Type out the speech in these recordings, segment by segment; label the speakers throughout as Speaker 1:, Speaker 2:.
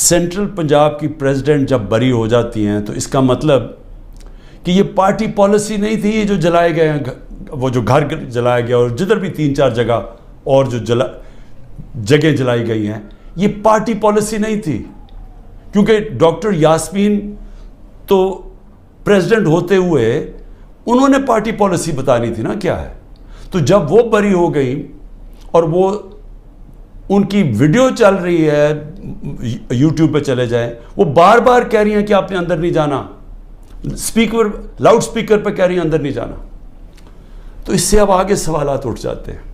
Speaker 1: Central Punjab کی president جب بری ہو جاتی ہیں تو اس کا مطلب کہ یہ پارٹی پالیسی نہیں تھی، یہ جو جلائے گئے ہیں، وہ جو گھر جلایا گیا اور جدھر بھی 3-4 جگہ اور جو جگہ جلائی گئی ہیں، یہ پارٹی پالیسی نہیں تھی، کیونکہ ڈاکٹر یاسمین تو پریزیڈنٹ ہوتے ہوئے انہوں نے پارٹی پالیسی بتانی تھی نا کیا ہے۔ تو جب وہ بری ہو گئی اور وہ ان کی ویڈیو چل رہی ہے، یوٹیوب پہ چلے جائیں، وہ بار بار کہہ رہی ہیں کہ آپ نے اندر نہیں جانا، لاؤڈ سپیکر پہ کہہ رہی ہیں اندر نہیں جانا، تو اس سے اب آگے سوالات اٹھ جاتے ہیں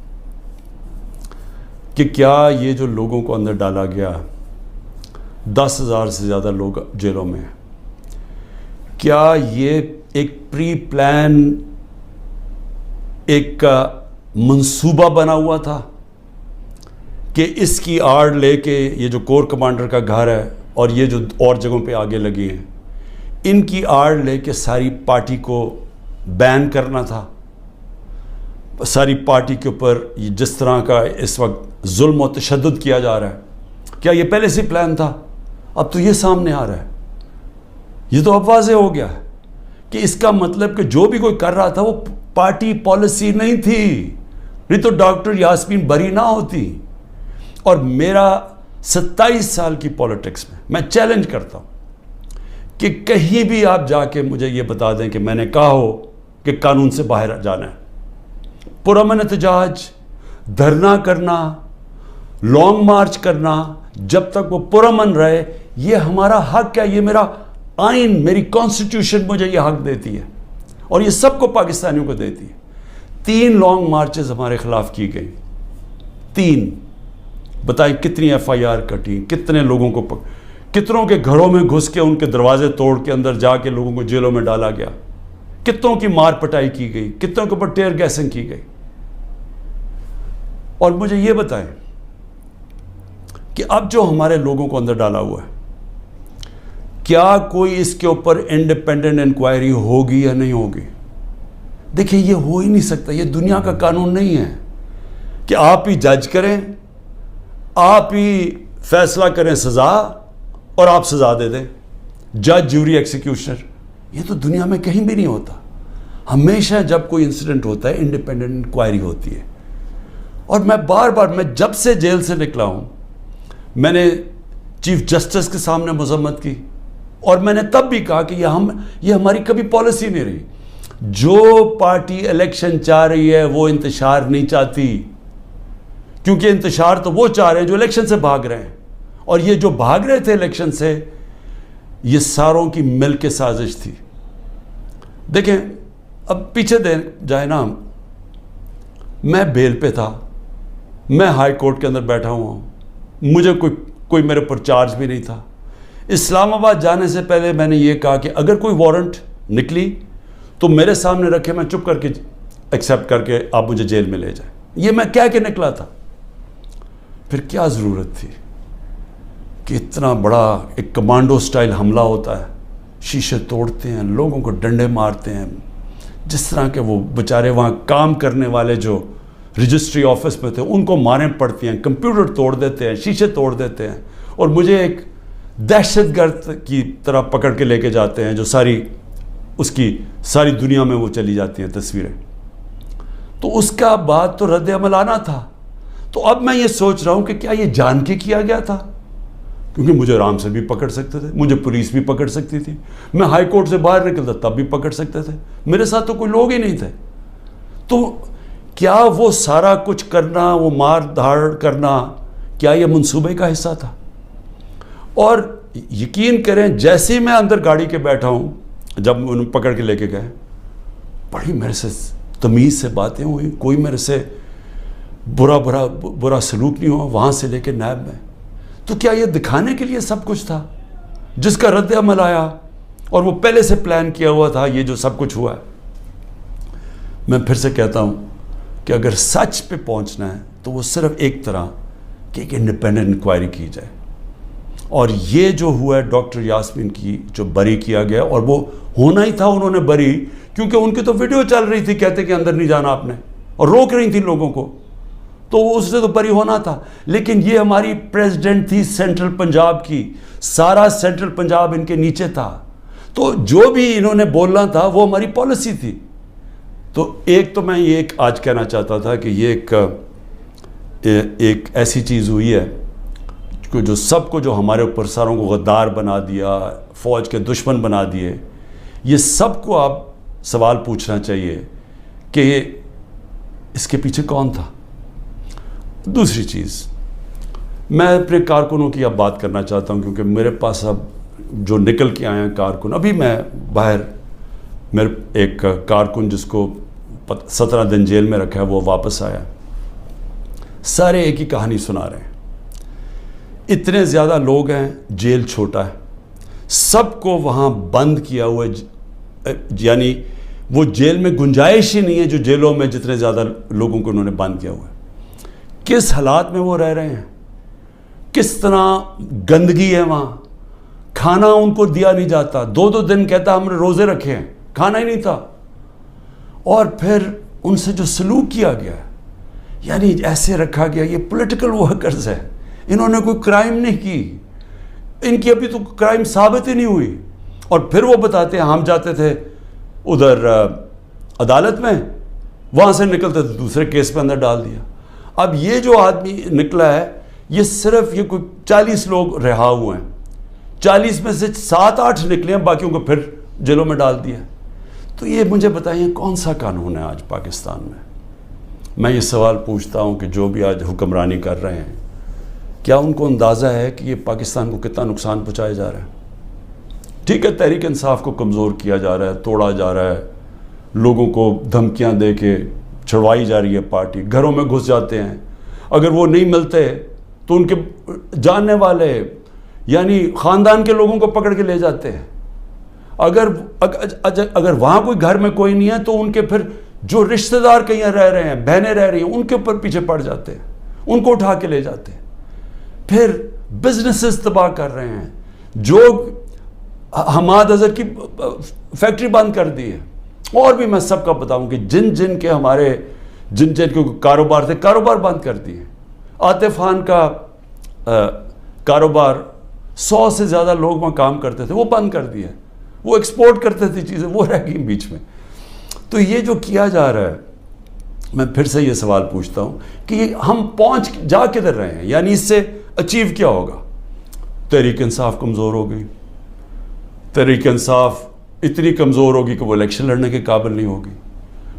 Speaker 1: کہ کیا یہ جو لوگوں کو اندر ڈالا گیا، 10,000 سے زیادہ لوگ جیلوں میں ہیں، کیا یہ ایک پری پلان ایک منصوبہ بنا ہوا تھا کہ اس کی آڑ لے کے یہ جو کور کمانڈر کا گھر ہے اور یہ جو اور جگہوں پہ آگے لگی ہیں، ان کی آڑ لے کے ساری پارٹی کو بین کرنا تھا؟ ساری پارٹی کے اوپر جس طرح کا اس وقت ظلم و تشدد کیا جا رہا ہے، کیا یہ پہلے سے پلان تھا؟ اب تو یہ سامنے آ رہا ہے، یہ تو اب واضح ہو گیا ہے کہ اس کا مطلب کہ جو بھی کوئی کر رہا تھا وہ پارٹی پالیسی نہیں تھی، نہیں تو ڈاکٹر یاسمین بری نہ ہوتی۔ اور میرا 27 سال کی پولیٹکس میں چیلنج کرتا ہوں کہ کہیں بھی آپ جا کے مجھے یہ بتا دیں کہ میں نے کہا ہو کہ قانون سے باہر جانا ہے۔ پرامن احتجاج، دھرنا کرنا، لانگ مارچ کرنا، جب تک وہ پرامن رہے، یہ ہمارا حق ہے، یہ میرا آئین، میری کانسٹیٹیوشن مجھے یہ حق دیتی ہے اور یہ سب کو پاکستانیوں کو دیتی ہے۔ 3 لانگ مارچز ہمارے خلاف کی گئی، 3۔ بتائیں کتنی FIR کٹی، کتنے لوگوں کو کتنوں کے گھروں میں گھس کے ان کے دروازے توڑ کے اندر جا کے لوگوں کو جیلوں میں ڈالا گیا، کتنوں کی مار پٹائی کی گئی، کتنوں کے اوپر ٹیئر گیسنگ کی گئی۔ اور مجھے یہ بتائیں کہ اب جو ہمارے لوگوں کو اندر ڈالا ہوا ہے، کیا کوئی اس کے اوپر انڈیپینڈنٹ انکوائری ہوگی یا نہیں ہوگی؟ دیکھیں یہ ہو ہی نہیں سکتا، یہ دنیا کا قانون نہیں ہے کہ آپ ہی جج کریں، آپ ہی فیصلہ کریں سزا اور آپ سزا دے دیں، جج، جوری، ایکسیکیوشنر۔ یہ تو دنیا میں کہیں بھی نہیں ہوتا۔ ہمیشہ جب کوئی انسیڈنٹ ہوتا ہے انڈیپینڈنٹ انکوائری ہوتی ہے۔ اور میں بار بار، میں جب سے جیل سے نکلا ہوں، میں نے چیف جسٹس کے سامنے مذمت کی اور میں نے تب بھی کہا کہ یہ ہماری کبھی پالیسی نہیں رہی۔ جو پارٹی الیکشن چاہ رہی ہے وہ انتشار نہیں چاہتی، کیونکہ انتشار تو وہ چاہ رہے ہیں جو الیکشن سے بھاگ رہے ہیں، اور یہ جو بھاگ رہے تھے الیکشن سے، یہ ساروں کی مل کے سازش تھی۔ دیکھیں اب پیچھے دے جائے نا، میں بیل پہ تھا، میں ہائی کورٹ کے اندر بیٹھا ہوا ہوں، مجھے کوئی میرے پر چارج بھی نہیں تھا۔ اسلام آباد جانے سے پہلے میں نے یہ کہا کہ اگر کوئی وارنٹ نکلی تو میرے سامنے رکھے، میں چپ کر کے ایکسیپٹ کر کے آپ مجھے جیل میں لے جائیں۔ یہ میں کہہ کے نکلا تھا۔ پھر کیا ضرورت تھی کہ اتنا بڑا ایک کمانڈو سٹائل حملہ ہوتا ہے، شیشے توڑتے ہیں، لوگوں کو ڈنڈے مارتے ہیں، جس طرح کے وہ بیچارے وہاں کام کرنے والے جو رجسٹری آفس میں تھے ان کو ماریں پڑتی ہیں، کمپیوٹر توڑ دیتے ہیں، شیشے توڑ دیتے ہیں، اور مجھے ایک دہشت گرد کی طرح پکڑ کے لے کے جاتے ہیں، جو اس کی ساری دنیا میں وہ چلی جاتی ہیں تصویریں۔ تو اس کا بعد تو رد عمل آنا تھا۔ تو اب میں یہ سوچ رہا ہوں کہ کیا یہ جان کے کیا گیا تھا؟ کیونکہ مجھے آرام سے بھی پکڑ سکتے تھے، مجھے پولیس بھی پکڑ سکتی تھی، میں ہائی کورٹ سے باہر نکلتا تب بھی پکڑ سکتے تھے، میرے ساتھ تو کوئی لوگ ہی نہیں تھے۔ تو کیا وہ سارا کچھ کرنا، وہ مار دھاڑ کرنا، کیا یہ منصوبے کا حصہ تھا؟ اور یقین کریں جیسے ہی میں اندر گاڑی کے بیٹھا ہوں، جب انہوں پکڑ کے لے کے گئے، بڑی میرے سے تمیز سے باتیں ہوئی، کوئی میرے سے برا سلوک نہیں ہوا، وہاں سے لے کے نیب میں۔ تو کیا یہ دکھانے کے لیے سب کچھ تھا جس کا رد عمل آیا اور وہ پہلے سے پلان کیا ہوا تھا یہ جو سب کچھ ہوا ہے؟ میں پھر سے کہتا ہوں کہ اگر سچ پہ پہنچنا ہے تو وہ صرف ایک طرح کہ ایک انڈیپینڈنٹ انکوائری کی جائے۔ اور یہ جو ہوا ہے ڈاکٹر یاسمین کی جو بری کیا گیا، اور وہ ہونا ہی تھا، انہوں نے بری، کیونکہ ان کی تو ویڈیو چل رہی تھی، کہتے کہ اندر نہیں جانا آپ نے، اور روک رہی تھی لوگوں کو۔ تو اس سے تو بری ہونا تھا. لیکن یہ ہماری پریزیڈنٹ تھی سینٹرل پنجاب کی, سارا سینٹرل پنجاب ان کے نیچے تھا, تو جو بھی انہوں نے بولنا تھا وہ ہماری پالیسی تھی. تو ایک تو میں یہ آج کہنا چاہتا تھا کہ یہ ایک ایسی چیز ہوئی ہے کہ جو سب کو, جو ہمارے اوپر ساروں کو غدار بنا دیا, فوج کے دشمن بنا دیے, یہ سب کو آپ سوال پوچھنا چاہیے کہ اس کے پیچھے کون تھا. دوسری چیز, میں اپنے کارکنوں کی اب بات کرنا چاہتا ہوں, کیونکہ میرے پاس اب جو نکل کے آئے ہیں کارکن, ابھی میں باہر, میرے ایک کارکن جس کو 17 دن جیل میں رکھا ہے وہ واپس آیا, سارے ایک ہی کہانی سنا رہے ہیں. اتنے زیادہ لوگ ہیں, جیل چھوٹا ہے, سب کو وہاں بند کیا ہوا ہے, یعنی وہ جیل میں گنجائش ہی نہیں ہے جو جیلوں میں جتنے زیادہ لوگوں کو انہوں نے بند کیا ہوا ہے. کس حالات میں وہ رہ رہے ہیں, کس طرح گندگی ہے وہاں, کھانا ان کو دیا نہیں جاتا, 2 دن کہتا ہم نے روزے رکھے ہیں, کھانا ہی نہیں تھا. اور پھر ان سے جو سلوک کیا گیا, یعنی ایسے رکھا گیا, یہ پولیٹیکل ورکرز ہے, انہوں نے کوئی کرائم نہیں کی, ان کی ابھی تو کرائم ثابت ہی نہیں ہوئی, اور پھر وہ بتاتے ہیں ہم جاتے تھے ادھر عدالت میں, وہاں سے نکلتے تھے دوسرے کیس پہ اندر ڈال دیا. اب یہ جو آدمی نکلا ہے, یہ صرف یہ کوئی 40 لوگ رہا ہوئے ہیں, 40 میں سے 7-8 نکلے ہیں, باقیوں کو پھر جیلوں میں ڈال دیا. تو یہ مجھے بتائیے کون سا قانون ہے آج پاکستان میں. میں یہ سوال پوچھتا ہوں کہ جو بھی آج حکمرانی کر رہے ہیں, کیا ان کو اندازہ ہے کہ یہ پاکستان کو کتنا نقصان پہنچایا جا رہا ہے. ٹھیک ہے, تحریک انصاف کو کمزور کیا جا رہا ہے, توڑا جا رہا ہے, لوگوں کو دھمکیاں دے کے چھڑوائی جا رہی ہے پارٹی, گھروں میں گھس جاتے ہیں, اگر وہ نہیں ملتے تو ان کے جاننے والے یعنی خاندان کے لوگوں کو پکڑ کے لے جاتے ہیں. اگر وہاں کوئی گھر میں کوئی نہیں ہے تو ان کے پھر جو رشتہ دار کہیں رہ رہے ہیں, بہنیں رہ رہی ہیں, ان کے اوپر پیچھے پڑ جاتے ہیں, ان کو اٹھا کے لے جاتے ہیں. پھر بزنسز تباہ کر رہے ہیں, جو حماد اظہر کی فیکٹری بند کر دی ہے. اور بھی میں سب کا بتاؤں کہ جن کے ہمارے جن کے کاروبار تھے, کاروبار بند کر دیے. عاطف خان کا کاروبار 100 سے زیادہ لوگ وہاں کام کرتے تھے, وہ بند کر دیا. وہ ایکسپورٹ کرتے تھے چیزیں, وہ رہ گئی بیچ میں. تو یہ جو کیا جا رہا ہے, میں پھر سے یہ سوال پوچھتا ہوں کہ ہم پہنچ جا کدھر رہے ہیں, یعنی اس سے اچیو کیا ہوگا. تحریک انصاف کمزور ہو گئی, تحریک انصاف اتنی کمزور ہوگی کہ وہ الیکشن لڑنے کے قابل نہیں ہوگی.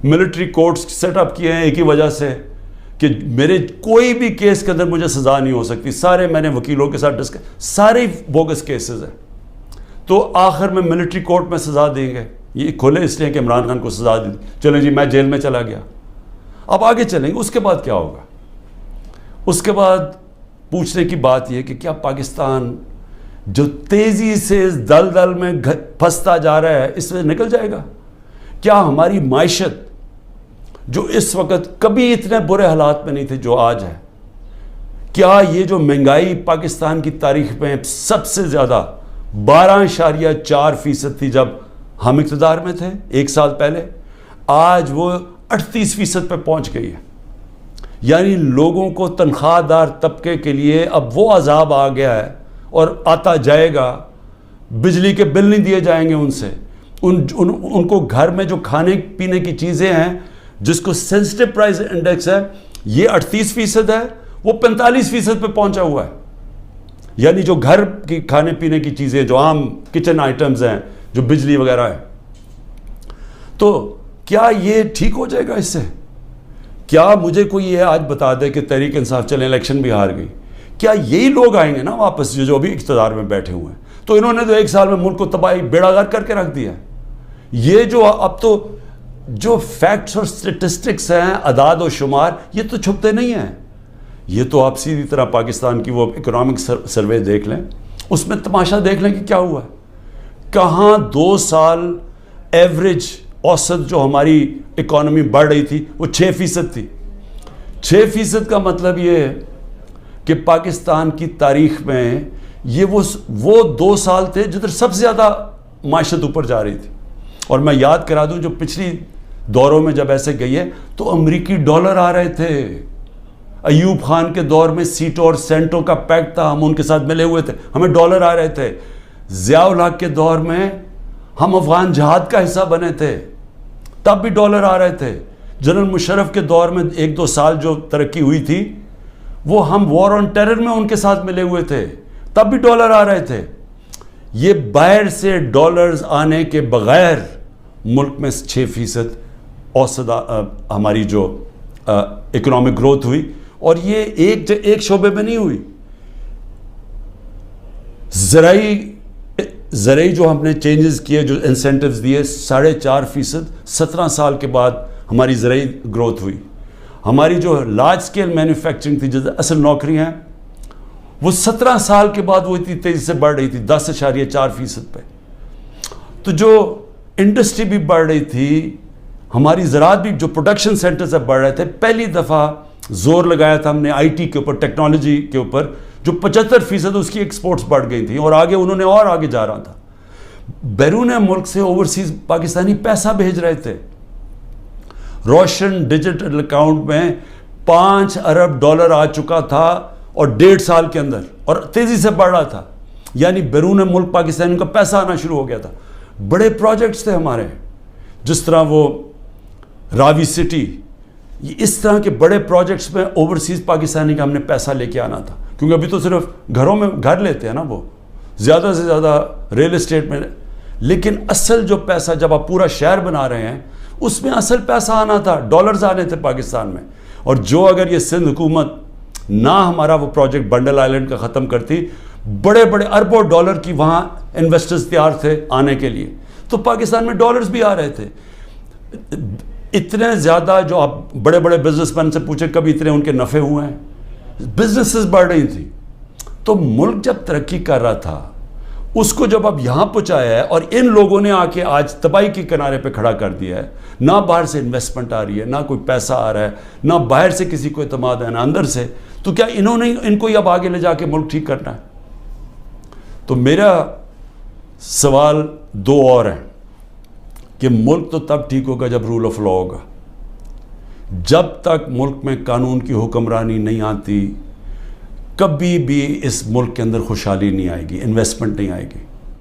Speaker 1: ملٹری کورٹس سیٹ اپ کیے ہیں ایک ہی وجہ سے کہ میرے کوئی بھی کیس کے اندر مجھے سزا نہیں ہو سکتی. سارے میں نے وکیلوں کے ساتھ سارے بوگس کیسز ہیں, تو آخر میں ملٹری کورٹ میں سزا دیں گے. یہ کھولے اس لیے کہ عمران خان کو سزا دی, چلیں جی میں جیل میں چلا گیا. اب آگے چلیں گے, اس کے بعد کیا ہوگا. اس کے بعد پوچھنے کی بات یہ کہ کیا پاکستان جو تیزی سے اس دلدل میں پھنستا جا رہا ہے, اس میں نکل جائے گا. کیا ہماری معیشت جو اس وقت کبھی اتنے برے حالات میں نہیں تھے جو آج ہے, کیا یہ جو مہنگائی پاکستان کی تاریخ میں سب سے زیادہ 12.4% تھی جب ہم اقتدار میں تھے 1 سال پہلے, آج وہ 38% پہ پہنچ گئی ہے. یعنی لوگوں کو تنخواہ دار طبقے کے لیے اب وہ عذاب آ گیا ہے اور آتا جائے گا. بجلی کے بل نہیں دیے جائیں گے ان سے, ان کو گھر میں جو کھانے پینے کی چیزیں ہیں جس کو سینسٹیو پرائز انڈیکس ہے, یہ 38% ہے, وہ 45% پہ پہنچا ہوا ہے. یعنی جو گھر کی کھانے پینے کی چیزیں, جو عام کچن آئٹمز ہیں, جو بجلی وغیرہ ہے, تو کیا یہ ٹھیک ہو جائے گا اس سے. کیا مجھے کوئی یہ آج بتا دے کہ تحریک انصاف چلیں الیکشن بھی ہار گئی, کیا یہی لوگ آئیں گے نا واپس جو ابھی اقتدار میں بیٹھے ہوئے ہیں. تو انہوں نے تو 1 سال میں ملک کو تباہی بیڑا غرق کر کے رکھ دیا. یہ جو اب تو جو فیکٹس اور سٹیٹسٹکس ہیں, اعداد و شمار, یہ تو چھپتے نہیں ہیں. یہ تو آپ سیدھی طرح پاکستان کی وہ اکنامک سروے دیکھ لیں, اس میں تماشا دیکھ لیں کہ کیا ہوا ہے. کہاں 2 سال ایوریج اوسط جو ہماری اکانومی بڑھ رہی تھی وہ 6% تھی. 6% کا مطلب یہ ہے کہ پاکستان کی تاریخ میں یہ وہ 2 سال تھے جدھر سب سے زیادہ معیشت اوپر جا رہی تھی. اور میں یاد کرا دوں, جو پچھلی دوروں میں جب ایسے گئی ہے تو امریکی ڈالر آ رہے تھے, ایوب خان کے دور میں سیٹوں اور سینٹوں کا پیکٹ تھا, ہم ان کے ساتھ ملے ہوئے تھے, ہمیں ڈالر آ رہے تھے. ضیاء الحق کے دور میں ہم افغان جہاد کا حصہ بنے تھے, تب بھی ڈالر آ رہے تھے. جنرل مشرف کے دور میں 1-2 سال جو ترقی ہوئی تھی وہ ہم وار آن ٹیرر میں ان کے ساتھ ملے ہوئے تھے, تب بھی ڈالر آ رہے تھے. یہ باہر سے ڈالرز آنے کے بغیر ملک میں 6% اوسط ہماری جو اکنامک گروتھ ہوئی, اور یہ ایک شعبے میں نہیں ہوئی. زرعی جو ہم نے چینجز کیے, جو انسینٹیوز دیے, 4.5%, 17 سال کے بعد ہماری زرعی گروتھ ہوئی. ہماری جو لارج سکیل مینوفیکچرنگ تھی, جو اصل نوکریاں ہیں, وہ 17 سال کے بعد وہ اتنی تیزی سے بڑھ رہی تھی 10.4% پہ. تو جو انڈسٹری بھی بڑھ رہی تھی, ہماری زراعت بھی, جو پروڈکشن سینٹر سے بڑھ رہے تھے, پہلی دفعہ زور لگایا تھا ہم نے آئی ٹی کے اوپر, ٹیکنالوجی کے اوپر, جو 75% اس کی ایکسپورٹس بڑھ گئی تھیں, اور آگے انہوں نے اور آگے جا رہا تھا. بیرون ملک سے اوورسیز پاکستانی پیسہ بھیج رہے تھے. روشن ڈیجیٹل اکاؤنٹ میں $5 ارب آ چکا تھا, اور 1.5 سال کے اندر, اور تیزی سے بڑھ رہا تھا. یعنی بیرون ملک پاکستانیوں کا پیسہ آنا شروع ہو گیا تھا. بڑے پروجیکٹس تھے ہمارے, جس طرح وہ راوی سٹی, اس طرح کے بڑے پروجیکٹس میں اوورسیز پاکستانی کا ہم نے پیسہ لے کے آنا تھا. کیونکہ ابھی تو صرف گھروں میں گھر لیتے ہیں نا, وہ زیادہ سے زیادہ ریل اسٹیٹ میں, لیکن اصل جو پیسہ جب آپ پورا شہر بنا رہے ہیں, اس میں اصل پیسہ آنا تھا, ڈالرز آنے تھے پاکستان میں. اور جو اگر یہ سندھ حکومت نہ ہمارا وہ پروجیکٹ بنڈل آئلینڈ کا ختم کرتی, بڑے بڑے اربوں ڈالر کی وہاں انویسٹرز تیار تھے آنے کے لیے, تو پاکستان میں ڈالرز بھی آ رہے تھے. اتنے زیادہ, جو آپ بڑے بڑے بزنس مین سے پوچھیں کبھی اتنے ان کے نفع ہوئے ہیں, بزنسز بڑھ رہی تھی. تو ملک جب ترقی کر رہا تھا, اس کو جب اب یہاں پہنچایا ہے, اور ان لوگوں نے آ کے آج تباہی کے کنارے پہ کھڑا کر دیا ہے. نہ باہر سے انویسٹمنٹ آ رہی ہے, نہ کوئی پیسہ آ رہا ہے, نہ باہر سے کسی کو اعتماد ہے, نہ اندر سے. تو کیا انہوں نے ان کو اب آگے لے جا کے ملک ٹھیک کرنا ہے؟ تو میرا سوال 2 اور ہیں کہ ملک تو تب ٹھیک ہوگا جب رول آف لا ہوگا. جب تک ملک میں قانون کی حکمرانی نہیں آتی, کبھی بھی اس ملک کے اندر خوشحالی نہیں آئے گی, انویسٹمنٹ نہیں آئے گی.